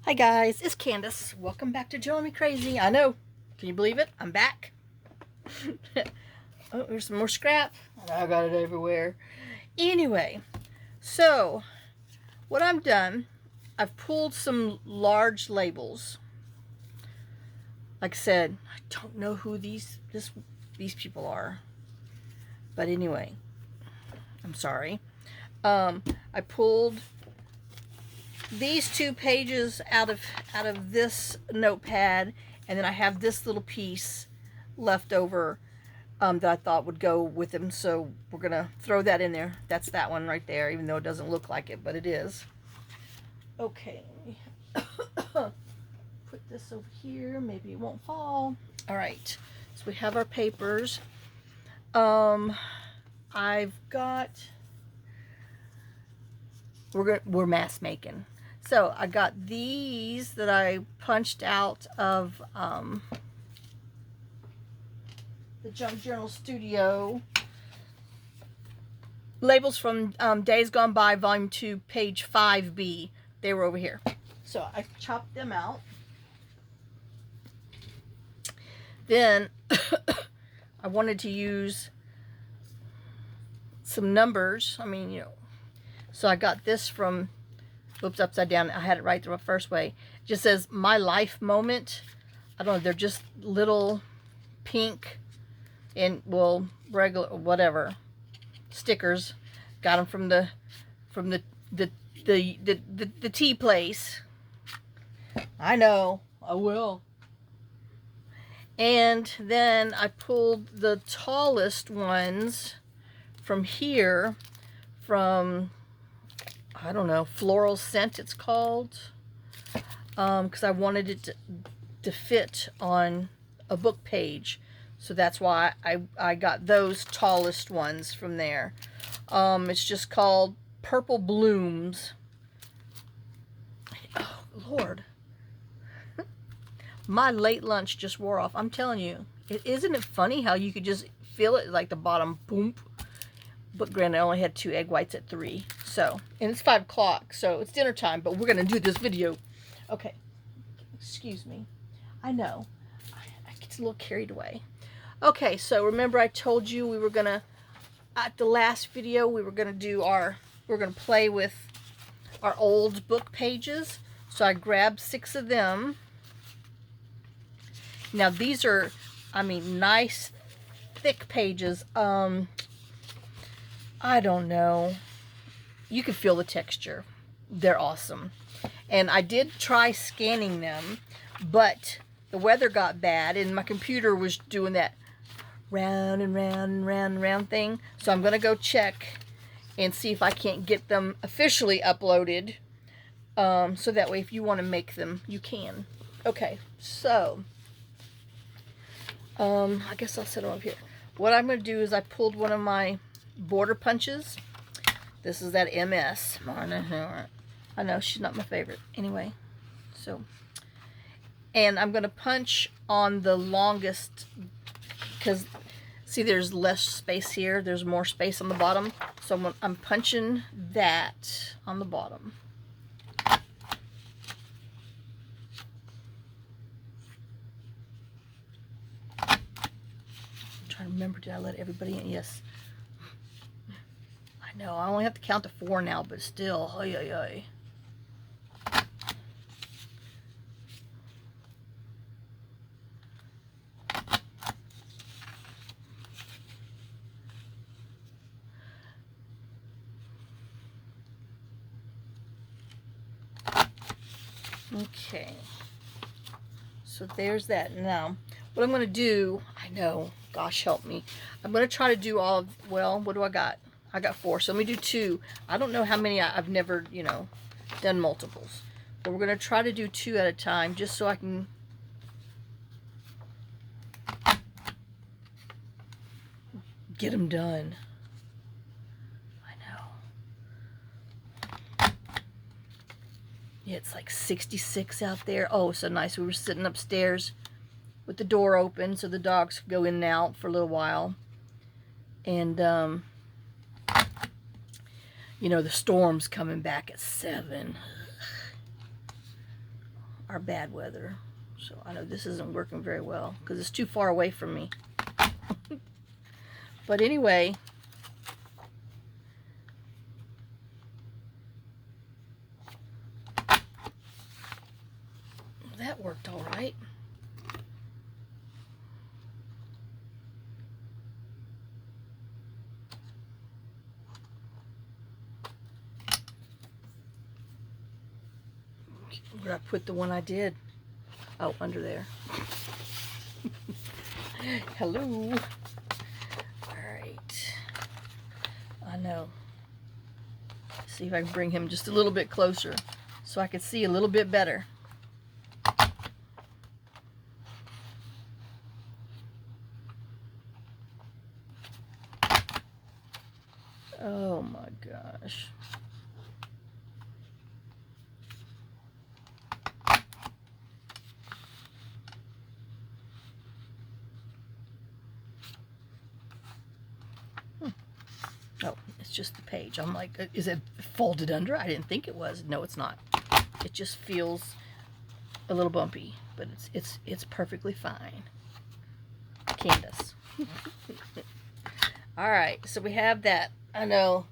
Hi guys, it's Candace. Welcome back to Join Me Crazy. I know. Can you believe it? I'm back. Oh, there's some more scrap. I got it everywhere. Anyway, so what I've done, I've pulled some large labels. Like I said, I don't know who these people are. But anyway, I'm sorry. I pulled these 2 pages out of this notepad, and then I have this little piece left over that I thought would go with them, so we're gonna throw that in there. That's that one right there, even though it doesn't look like it, but it is. Okay, put this over here, maybe it won't fall. All right, so we have our papers. I've got, we're mask making. So I got these that I punched out of TheJunkJournalStudio. Labels from Days Gone By, Volume 2, page 5B. They were over here. So I chopped them out. Then I wanted to use some numbers. I mean, you know. So I got this from, oops, upside down. I had it right the first way. It just says My Life Moment. I don't know. They're just little pink and, well, regular, whatever, stickers. Got them from the tea place. I know. I will. And then I pulled the tallest ones from here, from, I don't know, Floral Scent it's called, because I wanted it to fit on a book page. So that's why I got those tallest ones from there. It's just called Purple Blooms. Oh, Lord. My late lunch just wore off. I'm telling you. Isn't it funny how you could just feel it, like the bottom, boom. But granted, I only had 2 egg whites at 3. So, and it's 5 o'clock, so it's dinner time, but we're going to do this video. Okay. Excuse me. I know. I get a little carried away. Okay, so remember I told you we were going to, at the last video, we were going to do we're going to play with our old book pages. So I grabbed 6 of them. Now these are, I mean, nice, thick pages. I don't know. You can feel the texture. They're awesome. And I did try scanning them, but the weather got bad and my computer was doing that round and round and round and round thing. So I'm going to go check and see if I can't get them officially uploaded. So that way if you want to make them, you can. Okay, so I guess I'll set them up here. What I'm going to do is I pulled one of my border punches. This is that MS. I know she's not my favorite. Anyway, so, and I'm going to punch on the longest, because see there's less space here. There's more space on the bottom. So I'm punching that on the bottom. I'm trying to remember, did I let everybody in? Yes. I know, I only have to count to 4 now, but still, oy, oy, oy. Okay, so there's that. Now, what I'm going to do, I know, gosh help me, I'm going to try to do all of, well, what do I got? I got 4, so let me do 2. I don't know how many, I've never, you know, done multiples. But we're going to try to do 2 at a time, just so I can get them done. I know. Yeah, it's like 66 out there. Oh, so nice. We were sitting upstairs with the door open so the dogs could go in and out for a little while. And, you know, the storm's coming back at 7. our bad weather. So I know this isn't working very well because it's too far away from me. But anyway, that worked all right. Where I put the one I did? Oh, under there. Hello. Alright. I know. See if I can bring him just a little bit closer so I can see a little bit better. Oh my gosh. Oh, it's just the page. I'm like, is it folded under? I didn't think it was. No, it's not. It just feels a little bumpy, but it's perfectly fine. Candace. All right, so we have that. I know.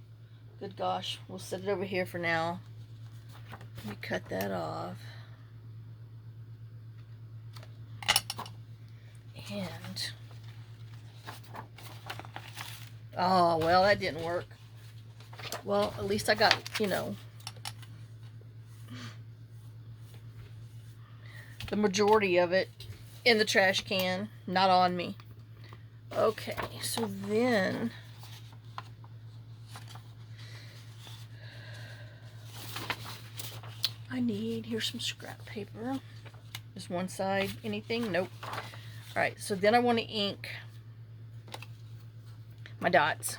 Good gosh, we'll set it over here for now. Let me cut that off. And oh, well, that didn't work. Well, at least I got, you know, the majority of it in the trash can, not on me. Okay, so then I need, here's some scrap paper. Is one side anything? Nope. All right, so then I want to ink my dots.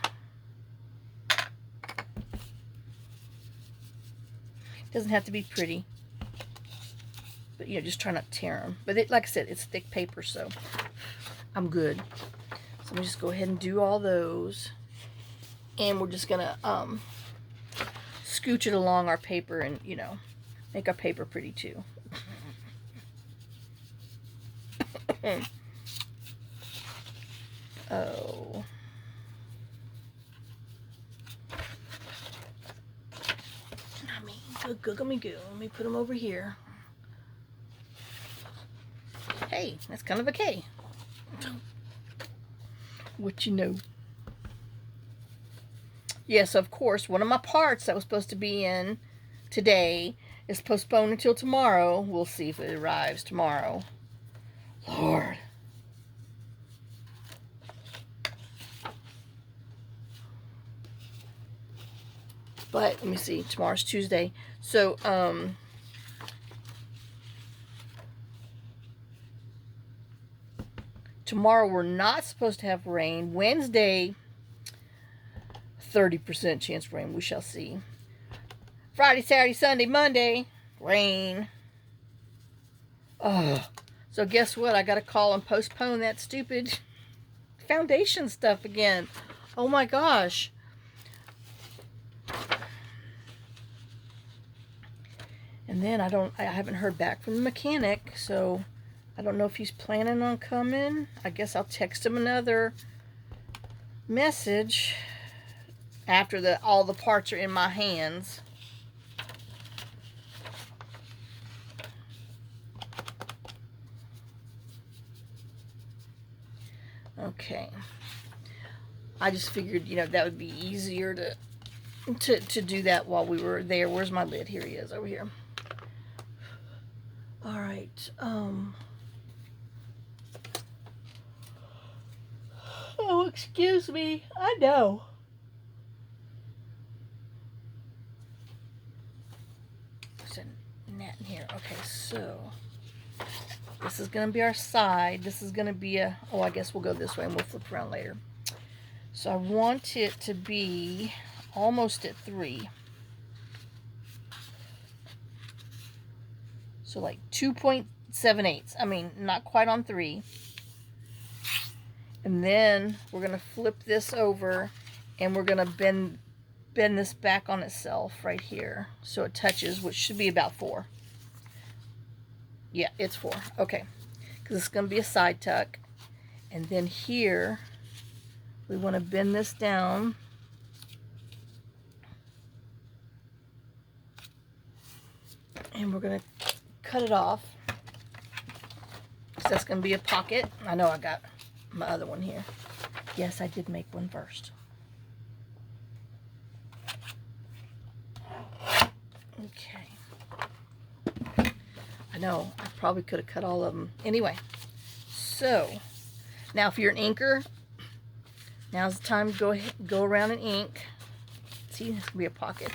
Doesn't have to be pretty, but you know, just try not to tear them. But it, like I said, it's thick paper, so I'm good. So let me just go ahead and do all those, and we're just gonna scooch it along our paper, and you know, make our paper pretty too. Oh. Let me put them over here. Hey, that's kind of a K. What you know. Yes, of course, one of my parts that was supposed to be in today is postponed until tomorrow. We'll see if it arrives tomorrow. Lord. But let me see, tomorrow's Tuesday. So, tomorrow we're not supposed to have rain. Wednesday, 30% chance of rain. We shall see. Friday, Saturday, Sunday, Monday, rain. Oh, so guess what? I got to call and postpone that stupid foundation stuff again. Oh my gosh. And then I haven't heard back from the mechanic, so I don't know if he's planning on coming. I guess I'll text him another message after all the parts are in my hands. Okay. I just figured, you know, that would be easier to do that while we were there. Where's my lid? Here he is, over here. All right. Oh, excuse me. I know. There's a net in here. Okay, so this is going to be our side. This is going to be a, oh, I guess we'll go this way and we'll flip around later. So I want it to be almost at 3. So like 2.78. I mean, not quite on 3. And then we're going to flip this over and we're going to bend this back on itself right here so it touches, which should be about 4. Yeah, it's 4. Okay. Because it's going to be a side tuck. And then here, we want to bend this down. And we're going to cut it off. So that's going to be a pocket. I know I got my other one here. Yes, I did make one first. Okay. I know, I probably could have cut all of them. Anyway, so now if you're an inker, now's the time to go around and ink. See, this can be a pocket.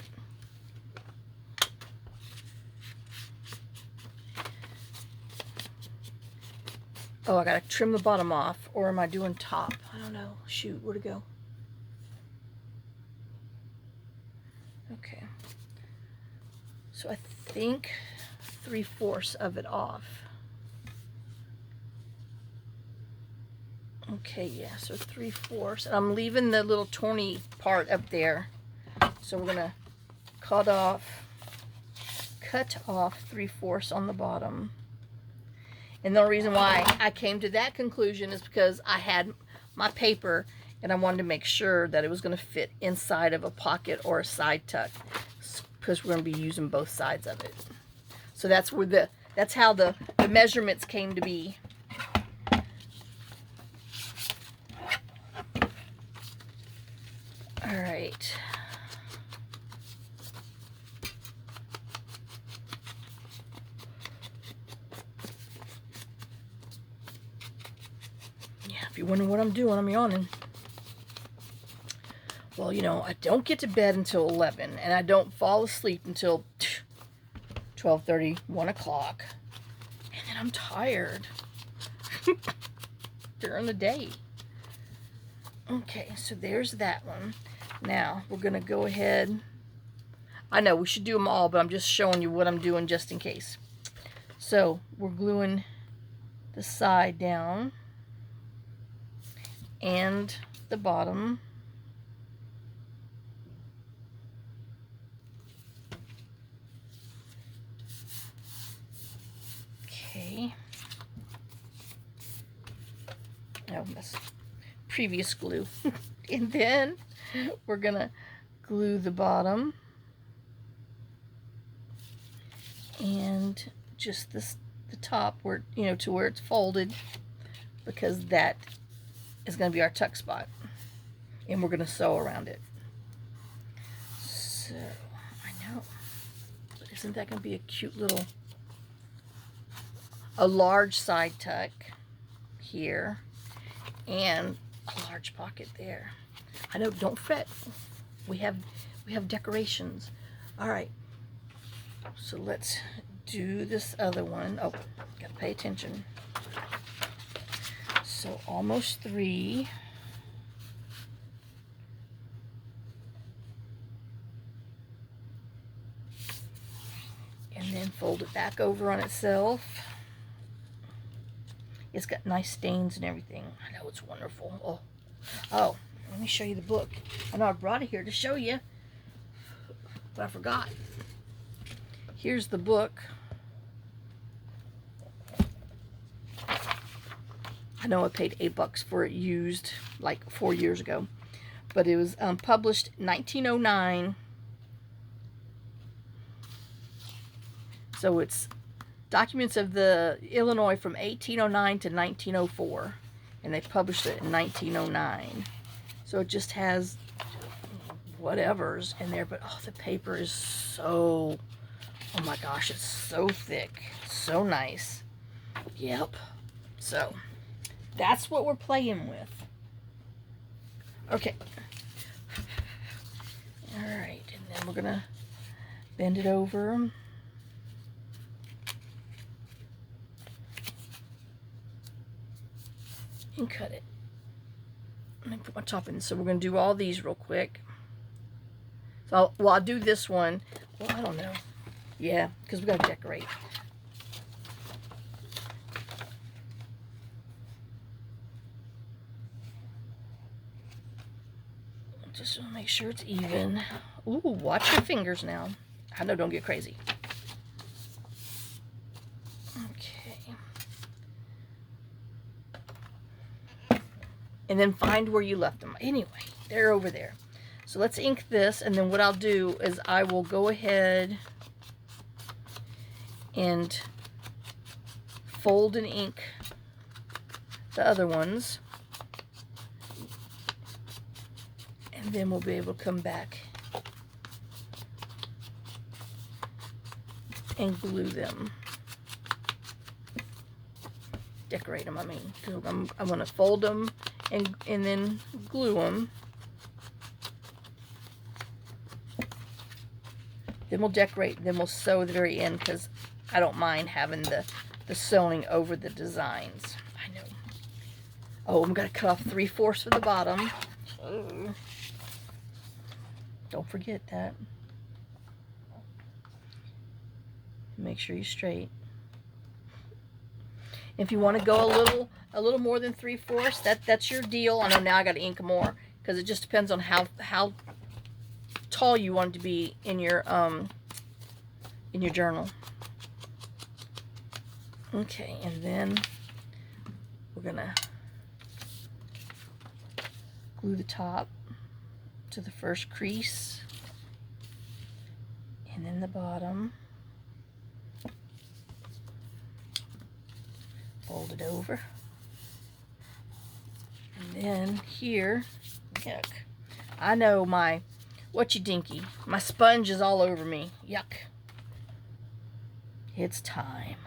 Oh, I gotta trim the bottom off, or am I doing top? I don't know. Shoot, where'd it go? Okay. So I think 3/4 of it off. Okay, yeah, so 3/4. And I'm leaving the little torny part up there. So we're gonna cut off 3/4 on the bottom. And the only reason why I came to that conclusion is because I had my paper and I wanted to make sure that it was going to fit inside of a pocket or a side tuck, because we're going to be using both sides of it. So that's where that's how the measurements came to be. All right. If you're wondering what I'm doing, I'm yawning. Well, you know, I don't get to bed until 11, and I don't fall asleep until 12:30, 1 o'clock. And then I'm tired during the day. Okay, so there's that one. Now, we're going to go ahead. I know we should do them all, but I'm just showing you what I'm doing just in case. So, we're gluing the side down and the bottom. Okay. Oh, that's previous glue. And then we're gonna glue the bottom and just the top where, you know, to where it's folded, because that is going to be our tuck spot, and we're going to sew around it. So I know, but isn't that going to be a cute little, a large side tuck here and a large pocket there? I know, don't fret, we have decorations. All right, so let's do this other one. Oh, gotta pay attention. So almost 3. And then fold it back over on itself. It's got nice stains and everything. I know, it's wonderful. Oh, let me show you the book. I know I brought it here to show you, but I forgot. Here's the book. I know I paid $8 for it used like 4 years ago, but it was published 1909. So it's documents of the Illinois from 1809 to 1904, and they published it in 1909. So it just has whatever's in there, but oh, the paper is so, oh my gosh, it's so thick, so nice. Yep. So that's what we're playing with. Okay. All right, and then we're gonna bend it over. And cut it. Let me put my top in. So we're gonna do all these real quick. So I'll do this one. Well, I don't know. Yeah, because we gotta decorate. Just want to make sure it's even. Ooh, watch your fingers now. I know, don't get crazy. Okay. and then find where you left them. Anyway, they're over there. So let's ink this, and then what I'll do is I will go ahead and fold and ink the other ones, and then we'll be able to come back and glue them. Decorate them, I mean. I'm going to fold them and then glue them. Then we'll decorate, then we'll sew at the very end, because I don't mind having the sewing over the designs. I know. Oh, I'm going to cut off 3/4 for the bottom. Oh. Don't forget that. Make sure you're straight. If you want to go a little more than 3/4, that's your deal. I know now I got to ink more, because it just depends on how tall you want it to be in your journal. Okay, and then we're gonna glue the top to the first crease, and then the bottom. Fold it over, and then here, yuck. I know my dinky. My sponge is all over me. Yuck. It's time.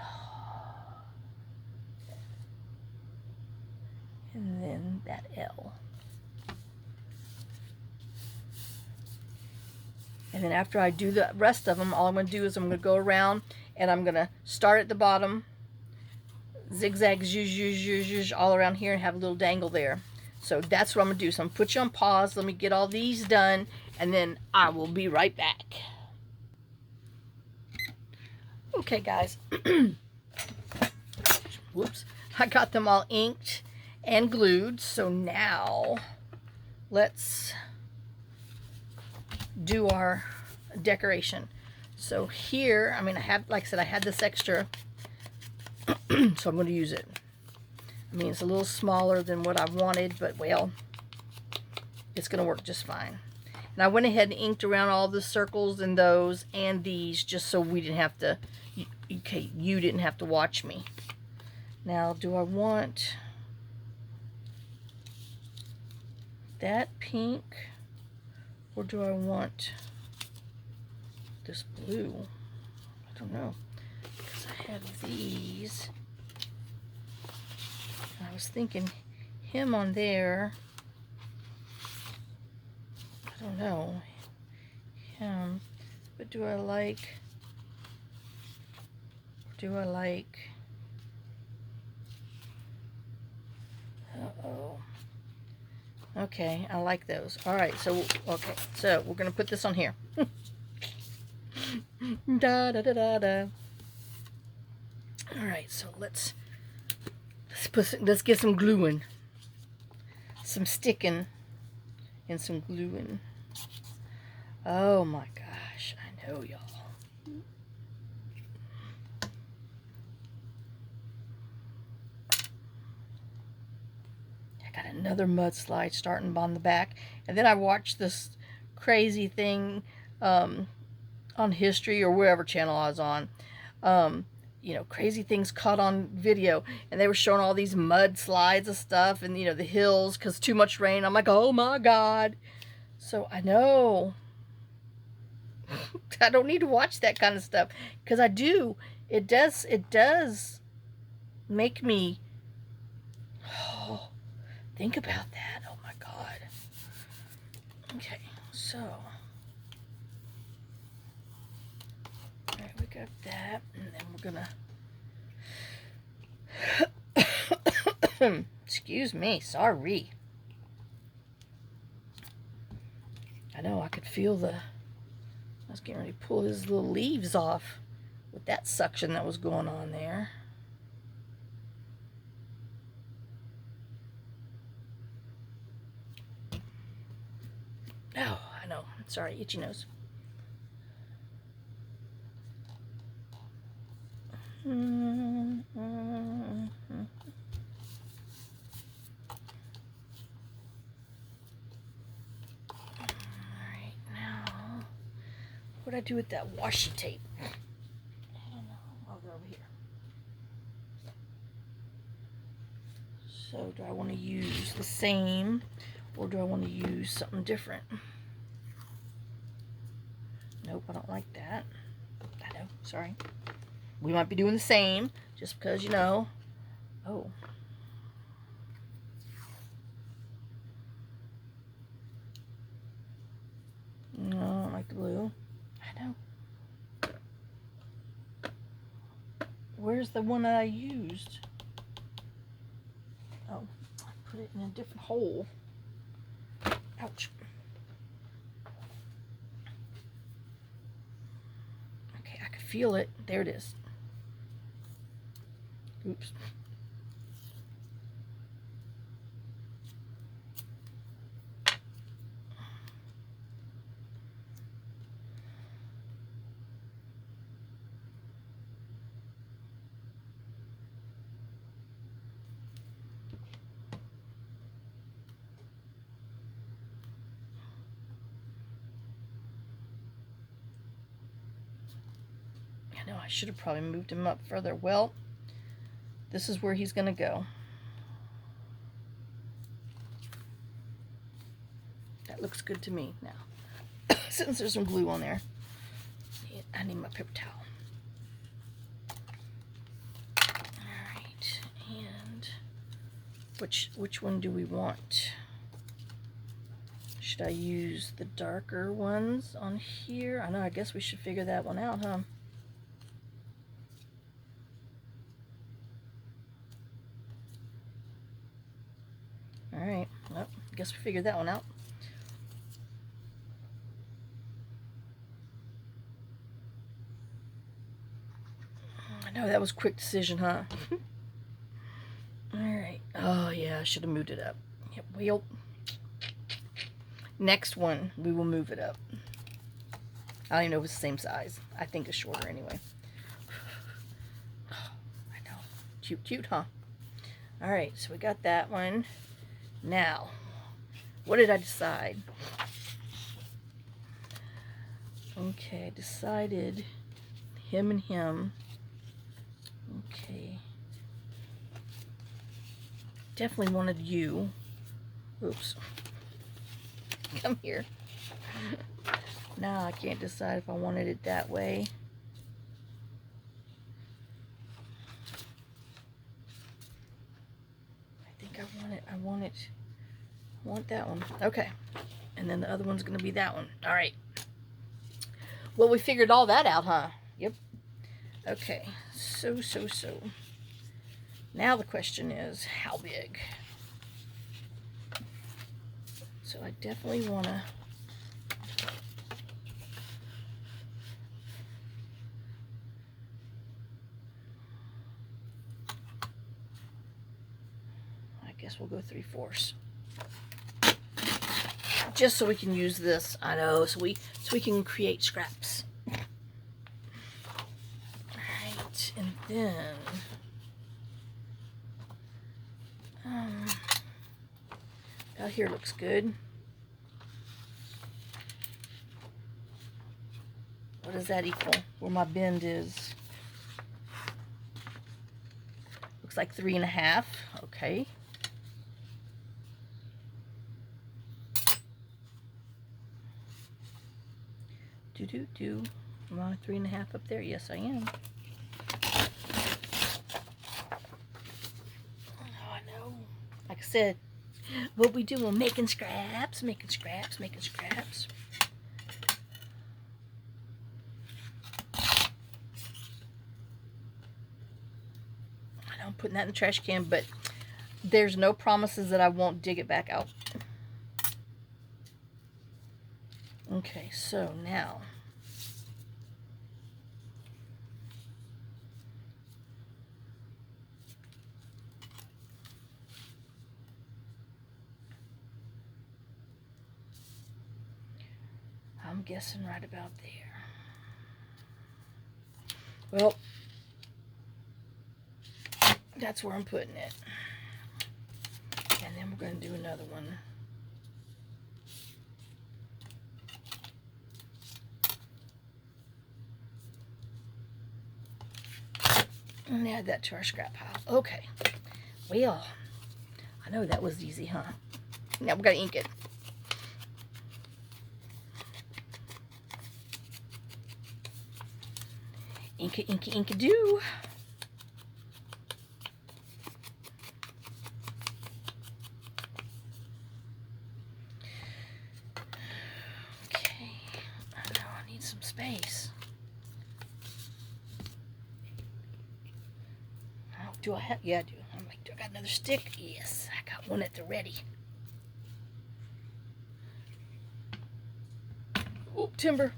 And then that L. And then after I do the rest of them, all I'm going to do is I'm going to go around and I'm going to start at the bottom, zigzag, zhuzh, zhuzh, zhuzh, zhuzh, all around here, and have a little dangle there. So that's what I'm going to do. So I'm going to put you on pause. Let me get all these done, and then I will be right back. Okay, guys. Whoops. I got them all inked and glued. So now let's do our decoration. So here, I mean, I have, like I said, I had this extra, so I'm going to use it. I mean, it's a little smaller than what I wanted, but well, it's going to work just fine. And I went ahead and inked around all the circles and those and these, just so we didn't have to, okay, you didn't have to watch me. Now, do I want that pink, or do I want this blue? I don't know, because I have these. I was thinking him on there. I don't know him, but do I like? Uh-oh. Okay, I like those. All right, so okay, so we're gonna put this on here. Da da da da da. All right, so let's get some gluing, some sticking, and some gluing. Oh my gosh, I know, y'all. I got another mudslide starting on the back, and then I watched this crazy thing on History or wherever channel I was on. You know, crazy things caught on video, and they were showing all these mudslides of stuff, and you know, the hills because too much rain. I'm like, oh my God. So I know I don't need to watch that kind of stuff, because I do. It does make me think about that. Oh my God. Okay, so all right, we got that, and then we're gonna excuse me, sorry. I know I could feel I was getting ready to pull his little leaves off with that suction that was going on there. Oh, I know. Sorry, itchy nose. I do with that washi tape? I don't know. Oh, they're over here. So do I want to use the same, or do I want to use something different? Nope, I don't like that. I know, sorry. We might be doing the same, just because, you know. Oh. No, I don't like the blue. I know. Where's the one that I used? Oh, I put it in a different hole. Ouch. Okay, I can feel it. There it is. Oops. I know I should have probably moved him up further. Well, this is where he's going to go. That looks good to me now. Since there's some glue on there, I need my paper towel. Alright, and which one do we want? Should I use the darker ones on here? I know, I guess we should figure that one out, huh? Alright, well, I guess we figured that one out. I know, that was a quick decision, huh? Alright. Oh, yeah, I should have moved it up. Yep, well, next one, we will move it up. I don't even know if it's the same size. I think it's shorter anyway. Oh, I know. Cute, cute, huh? Alright, so we got that one. Now, what did I decide? Okay, I decided him and him. Okay. Definitely wanted you. Oops. Come here. Now I can't decide if I wanted it that way. I think I want that one. Okay. And then the other one's going to be that one. All right. Well, we figured all that out, huh? Yep. Okay. So. Now the question is, how big? So I definitely want to... I guess we'll go 3/4. Just so we can use this. I know, so we can create scraps. Alright, and then... out here looks good. What does that equal? Where my bend is. Looks like 3.5. Okay. Am I 3.5 up there? Yes, I am. Oh, I know. Like I said, what we do, we're making scraps. I'm putting that in the trash can, but there's no promises that I won't dig it back out. Okay, so now I'm guessing right about there. Well, that's where I'm putting it. And then we're going to do another one. And add that to our scrap pile. Okay. Well, I know that was easy, huh? Now we gotta ink it. Ink it, ink it, ink it, do. Okay. I know I need some space. Oh, do I have? Yeah, I do. I'm like, do I got another stick? Yes, I got one at the ready. Oh, timber.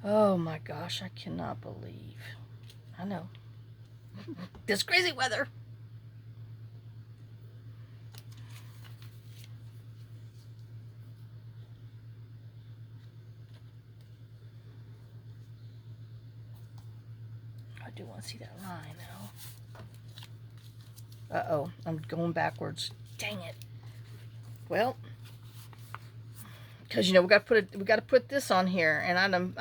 Oh my gosh, I cannot believe. I know. This crazy weather. I do want to see that line now. Uh-oh, I'm going backwards. Dang it. Well, because you know we got to put this on here, and I done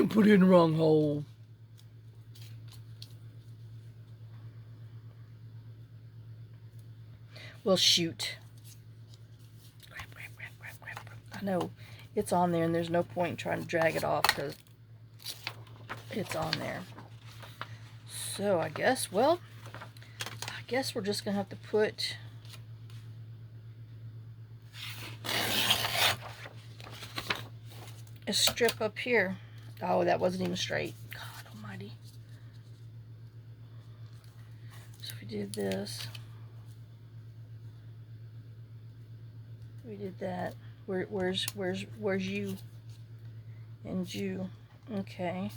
put it in the wrong hole. Well, shoot. Crap. I know it's on there, and there's no point in trying to drag it off because it's on there. So I guess, well, I guess we're just gonna have to put a strip up here. Oh, that wasn't even straight. God almighty. So we did this. We did that. Where's you and you? Okay.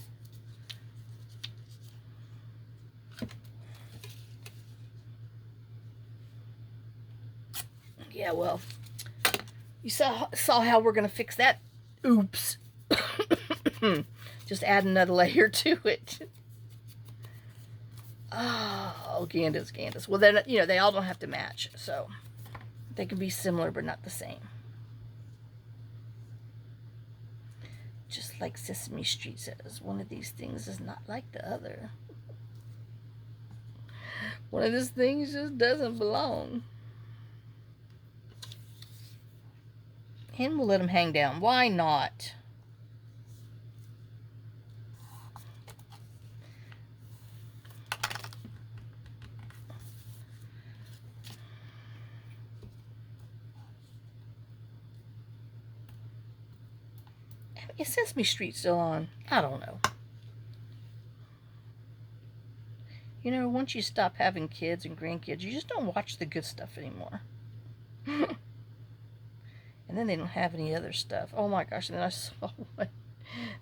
Yeah, well, you saw how we're gonna fix that. Oops. Just add another layer to it. Oh, Gandis. Well, then, you know, they all don't have to match, so they can be similar but not the same. Just like Sesame Street says, one of these things is not like the other. One of these things just doesn't belong. And we'll let them hang down. Why not? Is Sesame Street still on? I don't know. You know, once you stop having kids and grandkids, you just don't watch the good stuff anymore. And then they don't have any other stuff. Oh my gosh, and then I saw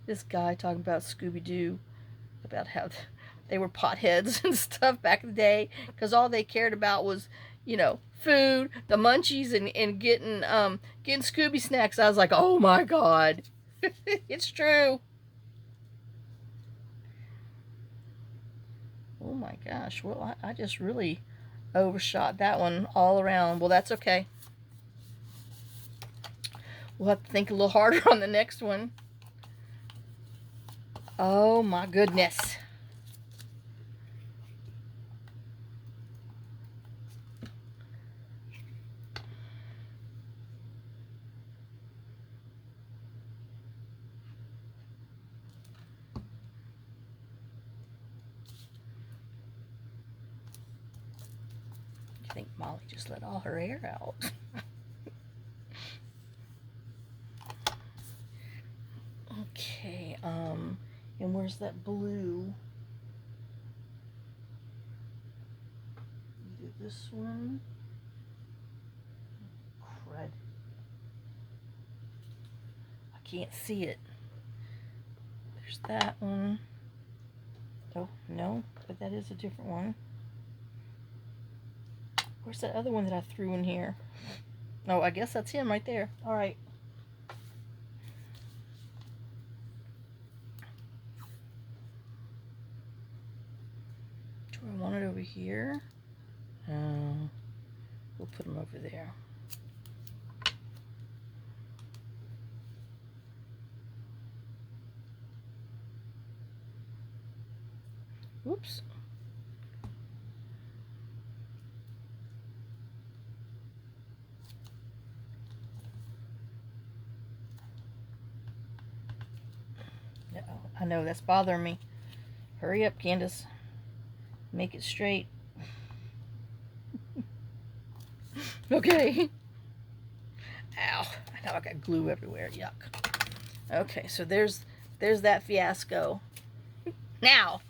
this guy talking about Scooby-Doo, about how they were potheads and stuff back in the day, because all they cared about was, you know, food, the munchies, and getting Scooby snacks. I was like, oh my God. It's true. Oh my gosh. Well, I just really overshot that one all around. Well, that's okay. We'll have to think a little harder on the next one. Oh my goodness. I think Molly just let all her air out. Okay, and where's that blue? Do this one. Crud. I can't see it. There's that one. Oh, no, but that is a different one. Where's that other one that I threw in here? Oh, I guess that's him right there. All right. Do I want it over here? We'll put him over there. Oops. I know that's bothering me. Hurry up, Candace. Make it straight. Okay. Ow. I know I got glue everywhere. Yuck. Okay, so there's that fiasco. Now,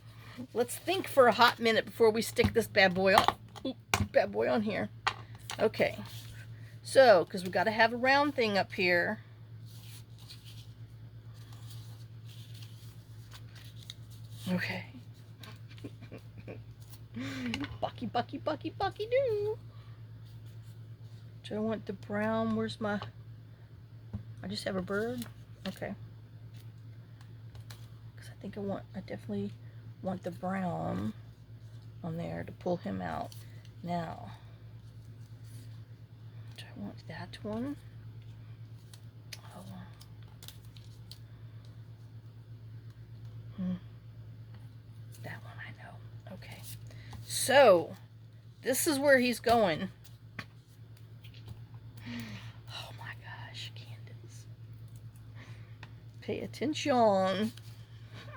let's think for a hot minute before we stick this bad boy on here. Okay. So, because we got to have a round thing up here. Okay. Bucky do. Do I want the brown? Where's my... I just have a bird? Okay. Because I definitely want the brown on there to pull him out. Now, do I want that one? Oh. That one I know. Okay. So, this is where he's going. Oh my gosh, Candace. Pay attention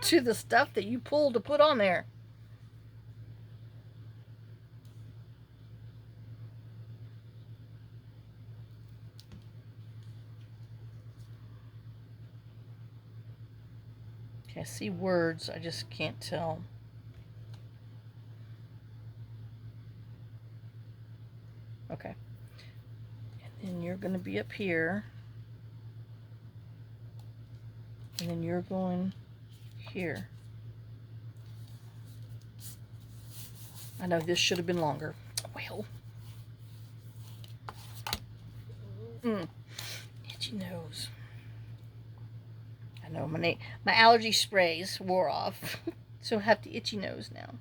to the stuff that you pull to put on there. Okay, I see words, I just can't tell. Okay. And then you're going to be up here. And then you're going here. I know this should have been longer. Well. Itchy nose. I know my allergy sprays wore off. So I have the itchy nose now.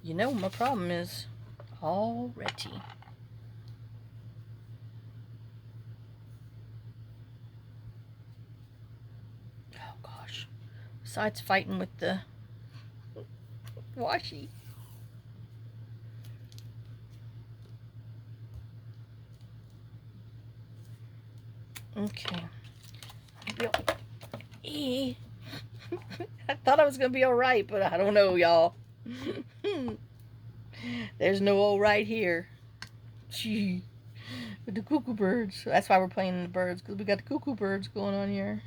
You know what my problem is already. Oh gosh. Besides fighting with the washi. Okay. I thought I was going to be alright, but I don't know, y'all. There's no alright here. Gee. With the cuckoo birds. That's why we're playing the birds, because we got the cuckoo birds going on here.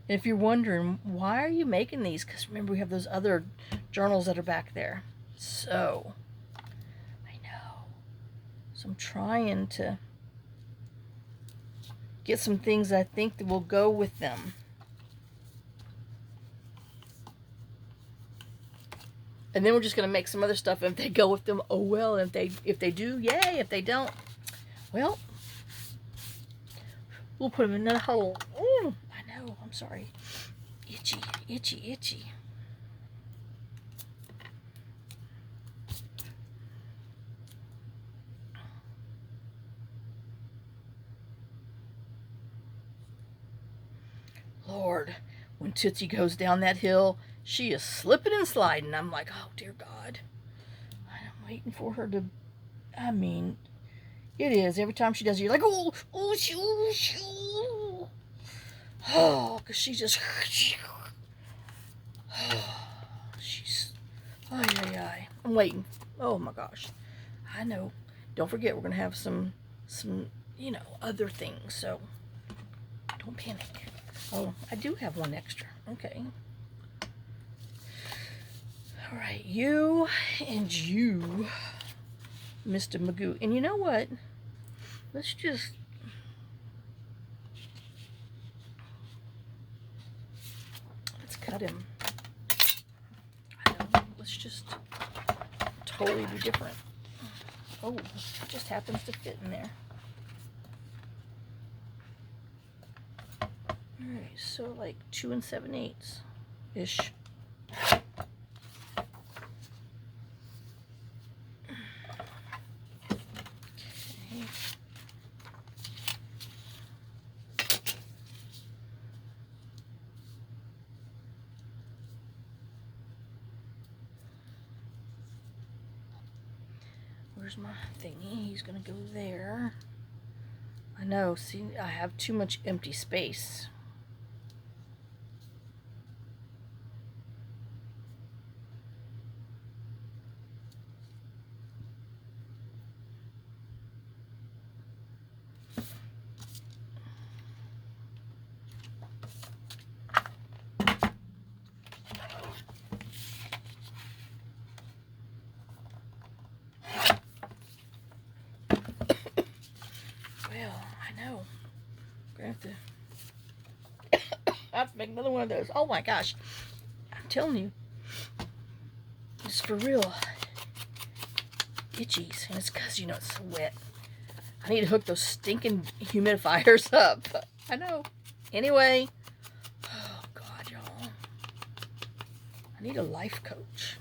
And if you're wondering, why are you making these? Because remember, we have those other journals that are back there. So, I know. So I'm trying to get some things I think that will go with them. And then we're just going to make some other stuff. And if they go with them, oh well. And if they do, yay. If they don't, well, we'll put them in another hole. Ooh, I know. I'm sorry. Itchy, itchy, itchy. Lord, when Tootsie goes down that hill, she is slipping and sliding. I'm like, oh, dear God. I'm waiting for her to... I mean, it is. Every time she does it, you're like, oh, oh, shoo, shoo. Oh, because she just... She's... Ay, ay, ay. I'm waiting. Oh, my gosh. I know. Don't forget, we're going to have some, you know, other things. So, don't panic. Oh, I do have one extra. Okay. All right, you and you, Mr. Magoo. And you know what? Let's just... Let's cut him. I know. Let's just totally be different. Oh, it just happens to fit in there. Alright, so like 2 7/8 ish. Where's my thingy? He's gonna go there. I know, see, I have too much empty space. I have to make another one of those. Oh my gosh. I'm telling you. It's for real. Itchies. And it's because, you know, it's so wet. I need to hook those stinking humidifiers up. I know. Anyway. Oh God, y'all. I need a life coach.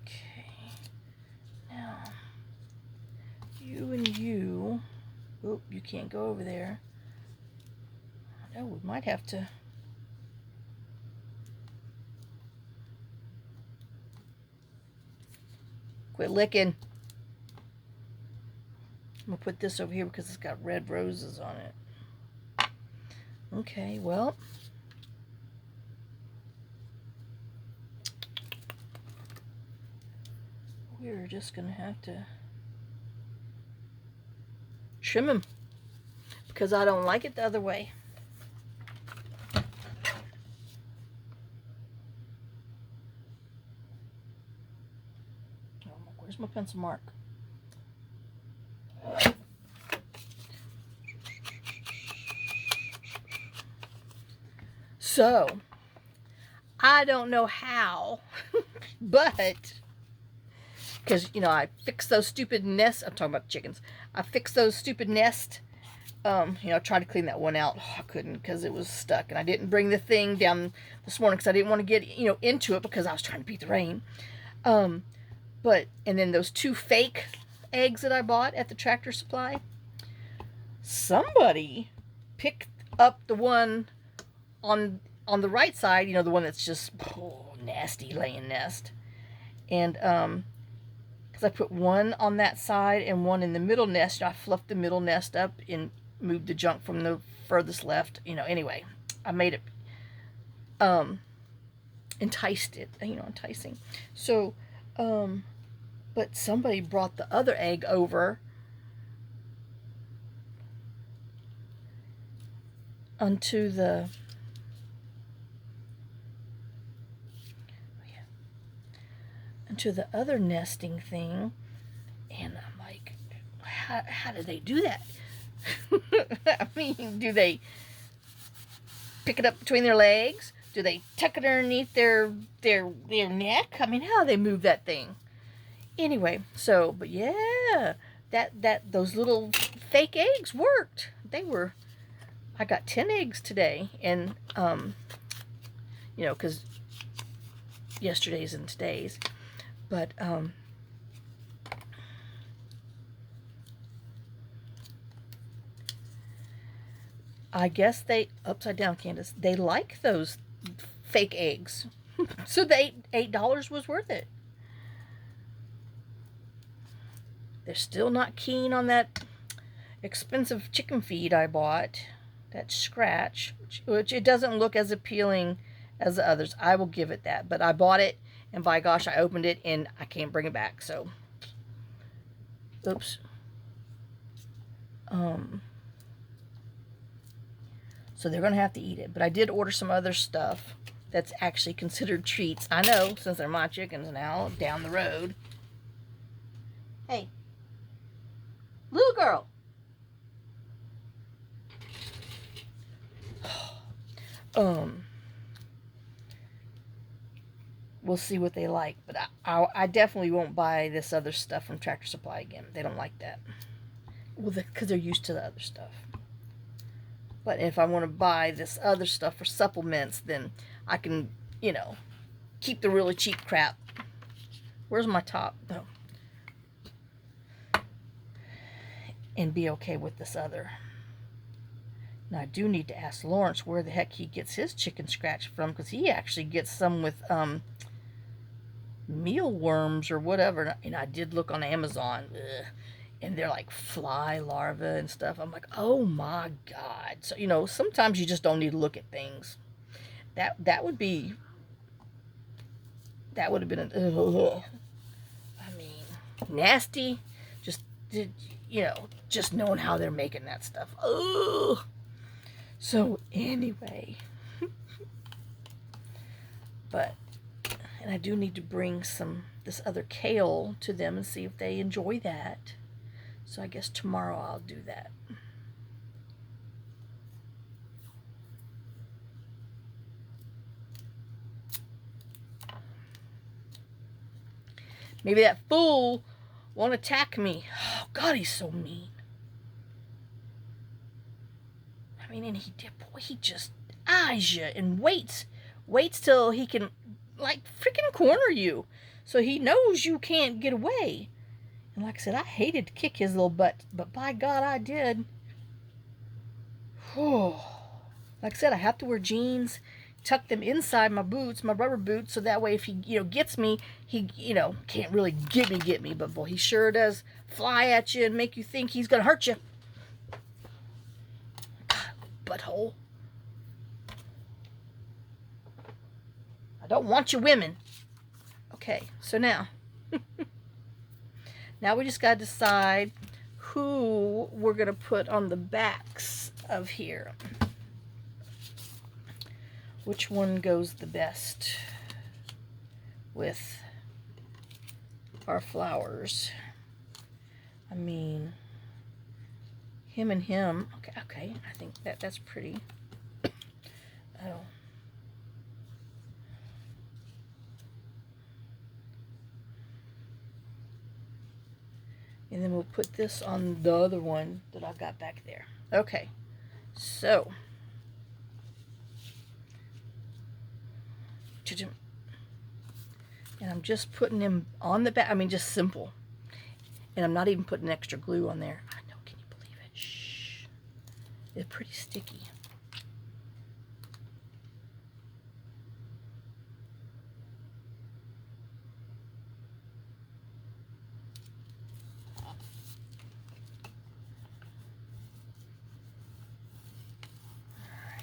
Okay. Now. You and you. Oh, you can't go over there. No, we might have to. Quit licking. I'm going to put this over here because it's got red roses on it. Okay, well. We're just going to have to trim them because I don't like it the other way. Where's my pencil mark? So, I don't know how, but, because, you know, I fixed those stupid nests. I'm talking about chickens. I fixed those stupid nests. You know, I tried to clean that one out. Oh, I couldn't because it was stuck. And I didn't bring the thing down this morning because I didn't want to get, you know, into it because I was trying to beat the rain. But, and then those 2 fake eggs that I bought at the Tractor Supply, somebody picked up the one on the right side, you know, the one that's just nasty laying nest. And, because I put one on that side and one in the middle nest, I fluffed the middle nest up and moved the junk from the furthest left, you know, anyway, I made it, enticed it, you know, enticing. So, but somebody brought the other egg over onto the other nesting thing, and I'm like, how do they do that? I mean, do they pick it up between their legs? Do they tuck it underneath their neck? I mean, how do they move that thing? Anyway, so, but yeah, those little fake eggs worked. I got 10 eggs today, and, you know, because yesterday's and today's, but, I guess they, upside down, Candace, they like those fake eggs. So the $8 was worth it. They're still not keen on that expensive chicken feed I bought. That Scratch, which it doesn't look as appealing as the others. I will give it that. But I bought it, and by gosh, I opened it, and I can't bring it back. So, oops. So they're going to have to eat it. But I did order some other stuff that's actually considered treats. I know, since they're my chickens now, down the road. Hey. Little girl. We'll see what they like, but I definitely won't buy this other stuff from Tractor Supply again. They don't like that. Well, because they're used to the other stuff. But if I want to buy this other stuff for supplements, then I can, you know, keep the really cheap crap. Where's my top? Oh. And be okay with this other. Now, I do need to ask Lawrence where the heck he gets his chicken scratch from, because he actually gets some with mealworms or whatever. And I did look on Amazon. Ugh. And they're like fly larvae and stuff. I'm like, oh my God. So, you know, sometimes you just don't need to look at things. That would have been I mean, nasty. Just, you know, just knowing how they're making that stuff. Ugh. So anyway, and I do need to bring this other kale to them and see if they enjoy that. So I guess tomorrow I'll do that. Maybe that fool won't attack me. Oh God, he's so mean. I mean, and he just eyes you and waits till he can, like, freaking corner you, so he knows you can't get away. And like I said, I hated to kick his little butt, but by God, I did. Like I said, I have to wear jeans, tuck them inside my boots, my rubber boots, so that way if he, you know, gets me, he, you know, can't really get me, but boy, he sure does fly at you and make you think he's gonna hurt you. Butthole. I don't want you women. Okay, so now we just got to decide who we're going to put on the backs of here. Which one goes the best with our flowers? I mean, him and him. Okay, I think that's pretty. Oh. And then we'll put this on the other one that I've got back there. Okay, so. And I'm just putting him on the back. I mean, just simple. And I'm not even putting extra glue on there. I know, can you believe it? Shh. It's pretty sticky.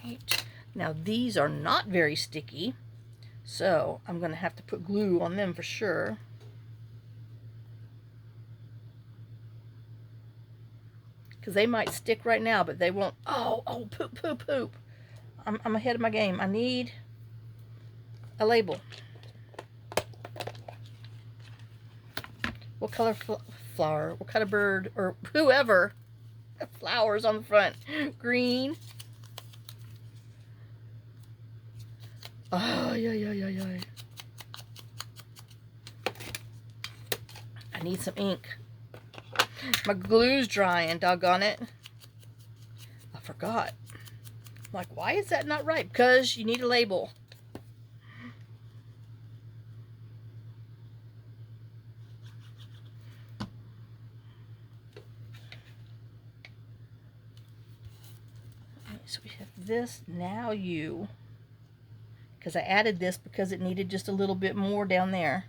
Alright. Now, these are not very sticky, so I'm going to have to put glue on them for sure. Because they might stick right now, but they won't. Oh, poop, poop, poop. I'm ahead of my game. I need a label. What color flower? What kind of bird? Or whoever. Flowers on the front. Green. Oh, yeah. I need some ink. My glue's drying, doggone it. I forgot. I'm like, why is that not right? Because you need a label. Right, so we have this. Now you. Because I added this because it needed just a little bit more down there.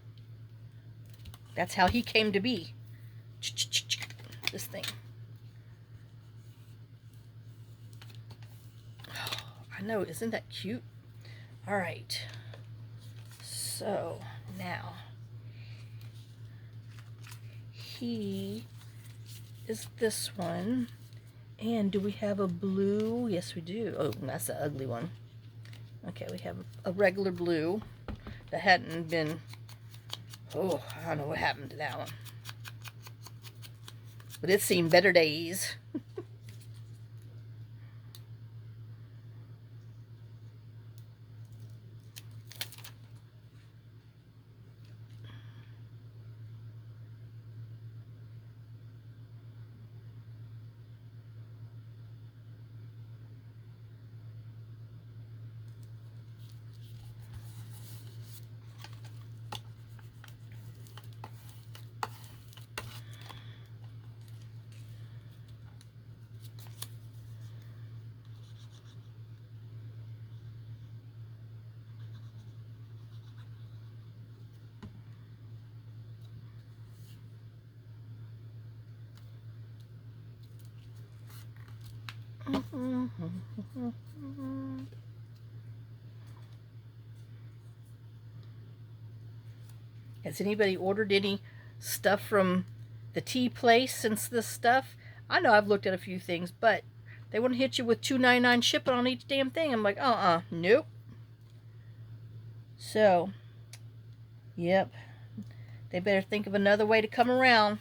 That's how he came to be. This thing. Oh, I know, isn't that cute? All right. So now he is this one. And do we have a blue? Yes, we do. Oh, that's the ugly one. Okay, we have a regular blue that hadn't been, oh, I don't know what happened to that one. But it's seen better days. Has anybody ordered any stuff from the tea place since this stuff? I know I've looked at a few things, but they want to hit you with $2.99 shipping on each damn thing. I'm like, nope. So, yep. They better think of another way to come around.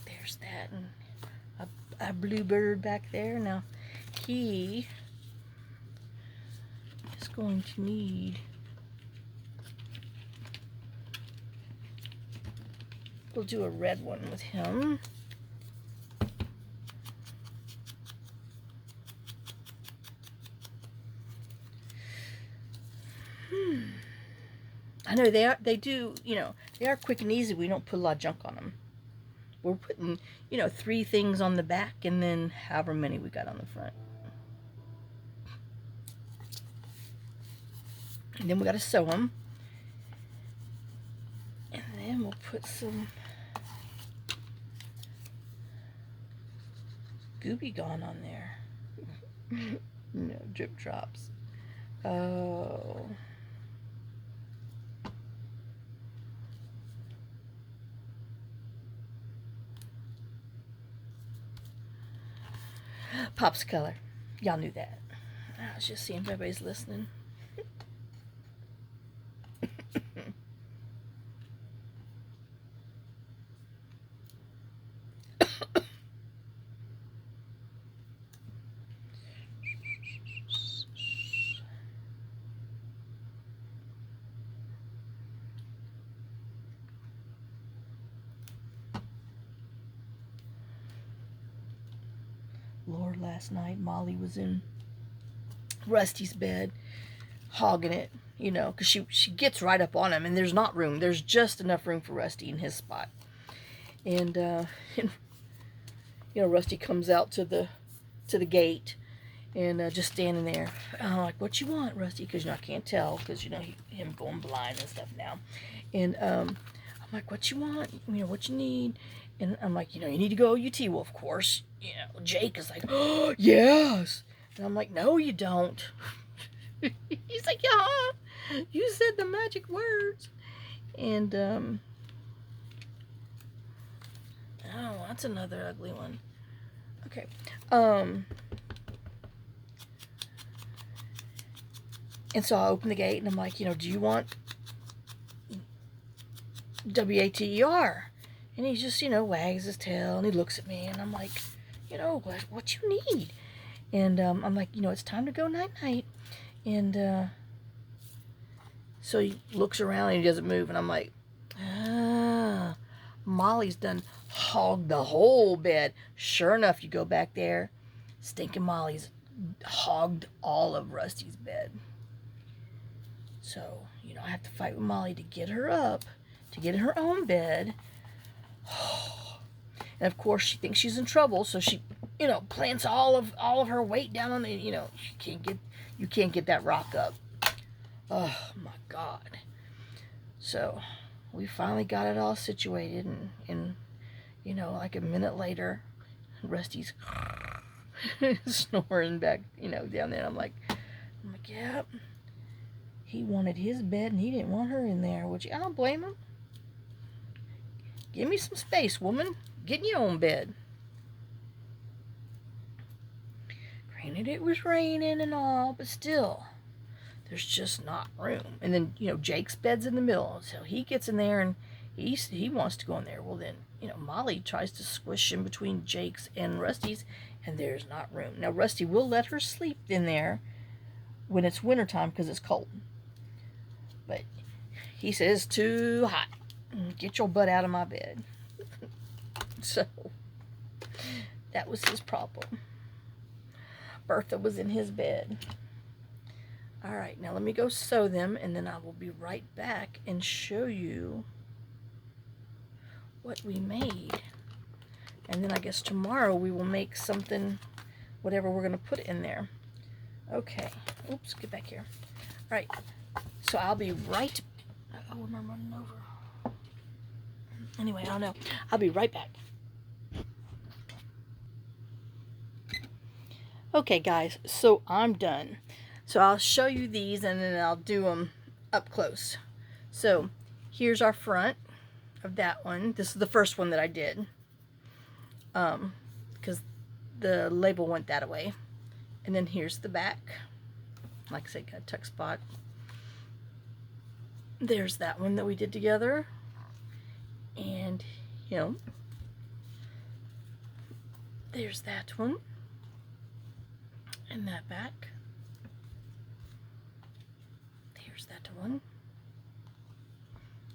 There's that. And a bluebird back there. Now, he is going to need... We'll do a red one with him. I know they do, you know, they are quick and easy. We don't put a lot of junk on them. We're putting, you know, 3 things on the back and then however many we got on the front. And then we got to sew them. And then we'll put some Gooby Gone on there. No, drip drops. Oh. Pop's color. Y'all knew that. I was just seeing if everybody's listening. Lord, last night Molly was in Rusty's bed hogging it, you know, because she gets right up on him and there's not room. There's just enough room for Rusty in his spot. And you know, Rusty comes out to the gate and just standing there. I'm like, what you want, Rusty? Because, you know, I can't tell because, you know, him going blind and stuff now. And I'm like, what you want? You know, what you need? And I'm like, you know, you need to go UT. Well, of course, you know, Jake is like, oh, yes. And I'm like, no, you don't. He's like, yeah, you said the magic words. And, oh, that's another ugly one. Okay. And so I open the gate and I'm like, you know, do you want WATER? And he just, you know, wags his tail and he looks at me and I'm like, you know, what you need? And I'm like, you know, it's time to go night-night. And so he looks around and he doesn't move. And I'm like, Molly's done hogged the whole bed. Sure enough, you go back there, stinking Molly's hogged all of Rusty's bed. So, you know, I have to fight with Molly to get her up, to get in her own bed. And of course she thinks she's in trouble, so she, you know, plants all of her weight down on the, you know, you can't get that rock up. Oh my God. So we finally got it all situated, and you know, like a minute later, Rusty's snoring back, you know, down there. I'm like, yep. He wanted his bed and he didn't want her in there, which I don't blame him. Give me some space, woman. Get in your own bed. Granted, it was raining and all, but still, there's just not room. And then, you know, Jake's bed's in the middle, so he gets in there and he wants to go in there. Well, then, you know, Molly tries to squish in between Jake's and Rusty's, and there's not room. Now, Rusty will let her sleep in there when it's wintertime because it's cold. But he says, it's too hot. Get your butt out of my bed. So, that was his problem. Bertha was in his bed. Alright, now let me go sew them, and then I will be right back and show you what we made. And then I guess tomorrow we will make something, whatever we're going to put in there. Okay. Oops, get back here. Alright, so I'll be right... Oh, am I running over? Anyway, I don't know. I'll be right back. Okay, guys, so I'm done. So I'll show you these and then I'll do them up close. So here's our front of that one. This is the first one that I did. Because the label went that way. And then here's the back. Like I said, got a tuck spot. There's that one that we did together. And, you know, there's that one. And that back. Here's that one.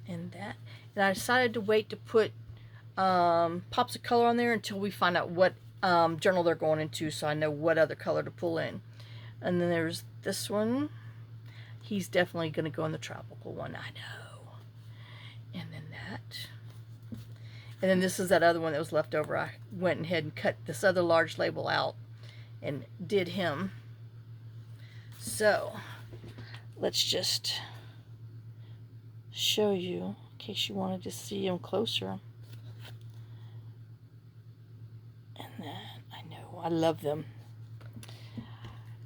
And that. And I decided to wait to put pops of color on there until we find out what journal they're going into, so I know what other color to pull in. And then there's this one. He's definitely going to go in the tropical one, I know. And then that. And then this is that other one that was left over. I went ahead and cut this other large label out and did him. So let's just show you in case you wanted to see him closer. And then I know I love them.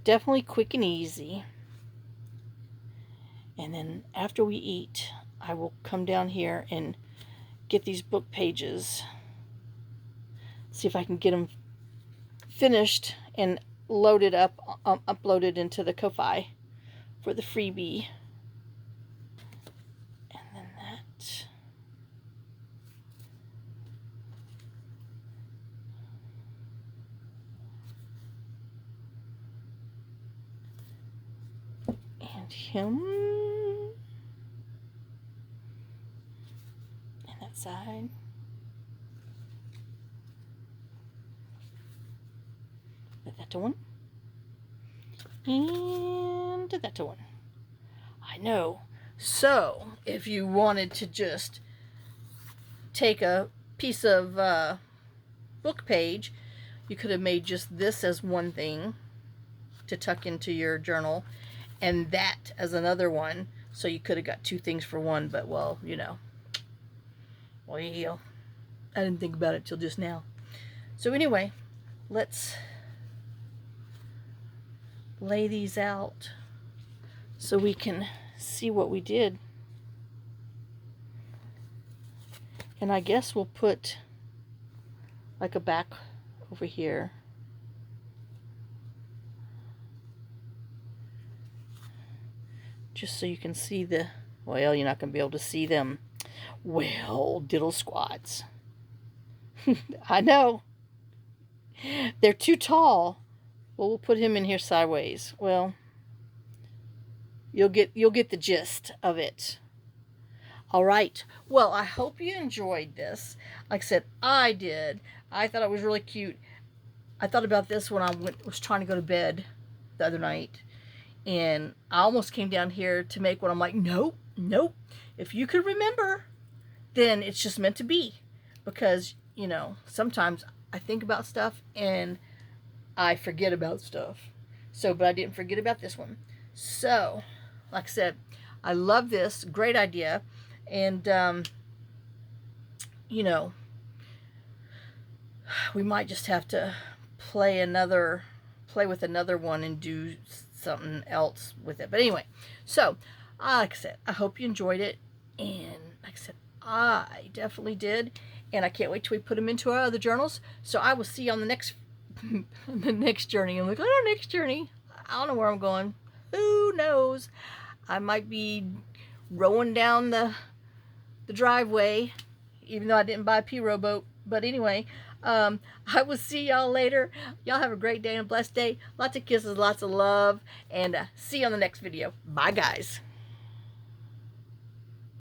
Definitely quick and easy. And then after we eat, I will come down here and get these book pages. See if I can get them finished and loaded up, uploaded into the Ko-Fi for the freebie. And then that. And him. And that side. That one. And that one. I know. So, if you wanted to just take a piece of book page, you could have made just this as one thing to tuck into your journal, and that as another one, so you could have got two things for one, but well, you know. Well, I didn't think about it till just now. So anyway, let's lay these out so we can see what we did. And I guess we'll put like a back over here. Just so you can see the, well, you're not going to be able to see them. Well, diddle squats. I know. They're too tall. Well, we'll put him in here sideways. Well, you'll get the gist of it. All right. Well, I hope you enjoyed this. Like I said, I did. I thought it was really cute. I thought about this when I was trying to go to bed the other night. And I almost came down here to make one. I'm like, nope, nope. If you could remember, then it's just meant to be. Because, you know, sometimes I think about stuff and I forget about stuff. So, but I didn't forget about this one. So, like I said, I love this. Great idea. And, you know, we might just have to play with another one and do something else with it. But anyway, so, like I said, I hope you enjoyed it. And like I said, I definitely did. And I can't wait till we put them into our other journals. So I will see you on the next journey. And look at our next journey. I don't know where I'm going. Who knows? I might be rowing down the driveway, even though I didn't buy a P rowboat. But anyway, I will see y'all later. Y'all have a great day and a blessed day. Lots of kisses, lots of love, and see you on the next video. Bye, guys.